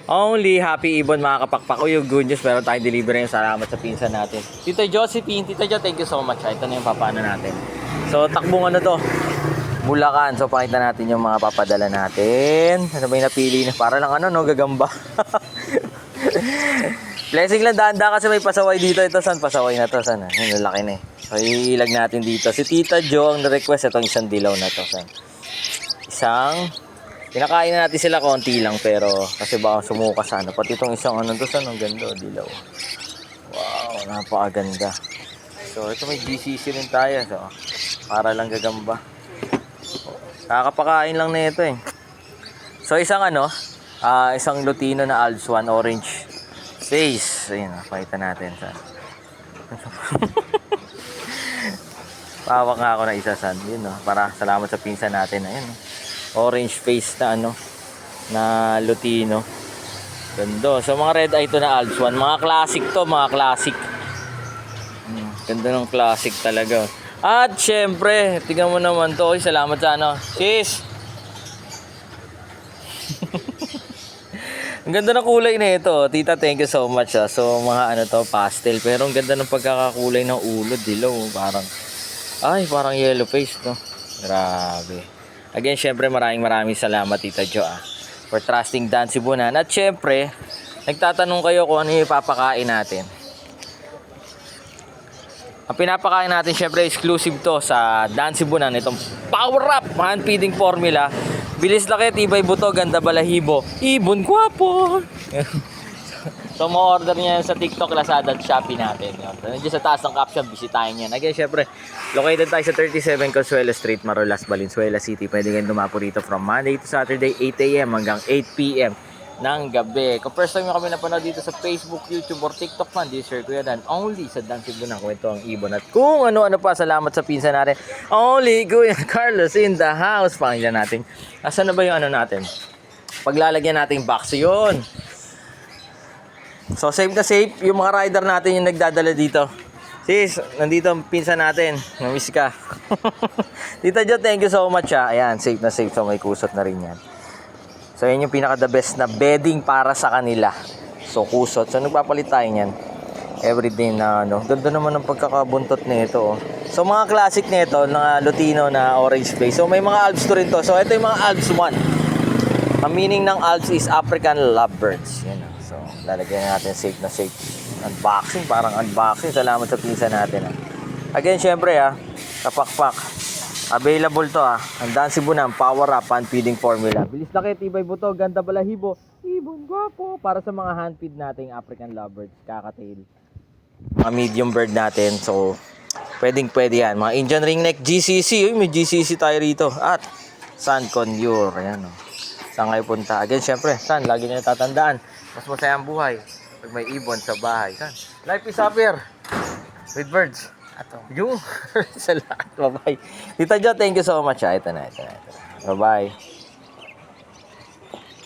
Only happy ibon mga kapakpak. Yung good news, meron tayong delivery ngayon. Salamat sa pinsan natin. Tita Josephine, Tita Jo, thank you so much. Ito na yung papaano natin. So, takbong ano to? Bulacan. So, pakita natin yung mga papadala natin. Ano ba yung napili na? Para lang ano, no? Gagamba. Blessing lang, dahan-dahan kasi may pasaway dito. Ito, saan pasaway na to? Saan? Yung laki na eh. So, iilag natin dito. Si Tita Jo ang request. Itong isang dilaw na to. Saan? Isang... Pinakain na natin sila konti lang pero kasi baka sumuka sana. Pati itong isang ano to, saan? Ang ganda, dilaw. Wow, napakaganda. So, ito may GCC rin tayo. So, para lang gagamba. Kakapakain lang na ito eh. So, isang ano, isang Lutino na Alps 1 orange face. Ayun, pakita natin. Pawak nga ako na isa san. Yun, no? Para salamat sa pinsan natin. Ayun, no? Orange face na ano, na Lutino. Ganda. So, mga red eye to na Alps 1. Mga classic to, mga classic. Ganda ng classic talaga. At syempre, tingnan mo naman to. Oy, salamat sa ano. Sis! Ang ganda ng kulay na ito. Tita, thank you so much. So, mga ano to, pastel. Pero ang ganda ng pagkakakulay ng ulo. Dilaw. Parang yellow face, no? Grabe. Again, syempre, maraming salamat, Tita Jo, for trusting Dan Sibunan. At syempre, nagtatanong kayo kung ano yung ipapakain natin. Ang pinapakain natin, syempre, exclusive to sa Dan Sibunan. Itong Power Up hand feeding formula. Bilis laki, tibay buto, ganda balahibo. Ibon gwapo. So, ma-order niya sa TikTok, Lazada at Shopee natin. Nandiyan sa taas ng caption, bisitahin yan. Again, syempre, located tayo sa 37 Consuelo Street, Marolas, Valenzuela City. Pwede kayong dumapo rito from Monday to Saturday, 8 a.m. hanggang 8 p.m. ng gabi. Kung first time nyo kami napanood dito sa Facebook, YouTube, or TikTok man, share ko yan. Only sa Dan Sibunan, kwento ang ibon. At kung ano-ano pa, salamat sa pinsan natin. Only Kuya Carlos in the house. Pakinggan natin. Asan na ba yung ano natin? Paglalagyan natin box yun. So, safe na safe. Yung mga rider natin yung nagdadala dito. Sis, nandito ang pinsan natin. Namiss ka. Tita Jo, thank you so much. Ayan, safe na safe. So, may kusot na rin yan. So, yan yung pinaka the best na bedding para sa kanila. So, kusot. So, nagpapalit tayo yan. Everyday na ano. Ganda naman ng pagkakabuntot nito. So, mga classic nito, na Lutino na orange face. So, may mga Alps to rin to. So, ito yung mga Alps 1. Ang meaning ng Alps is African lovebirds. Yan. So, lalagyan natin safe na safe. Unboxing, parang unboxing. Salamat sa pinsan natin. Again, syempre kapakpak. Available to Ang Dan Sibunan, Power Up hand feeding formula. Bilis laki, tibay buto, ganda balahibo. Ibon gwapo. Para sa mga hand feed nating African lovebirds, kakatail. Mga medium bird natin. So, pwede yan. Mga Indian ringneck, GCC. Uy, may GCC tayo rito. At Sun Conure. Ayan Saan kayo punta? Again, syempre, saan? Lagi nyo tatandaan. Mas masaya ang buhay pag may ibon sa bahay. Saan? Life is happier with birds. Yung sa lahat. Bye-bye. Tita Jo, thank you so much. Ito na. Bye-bye.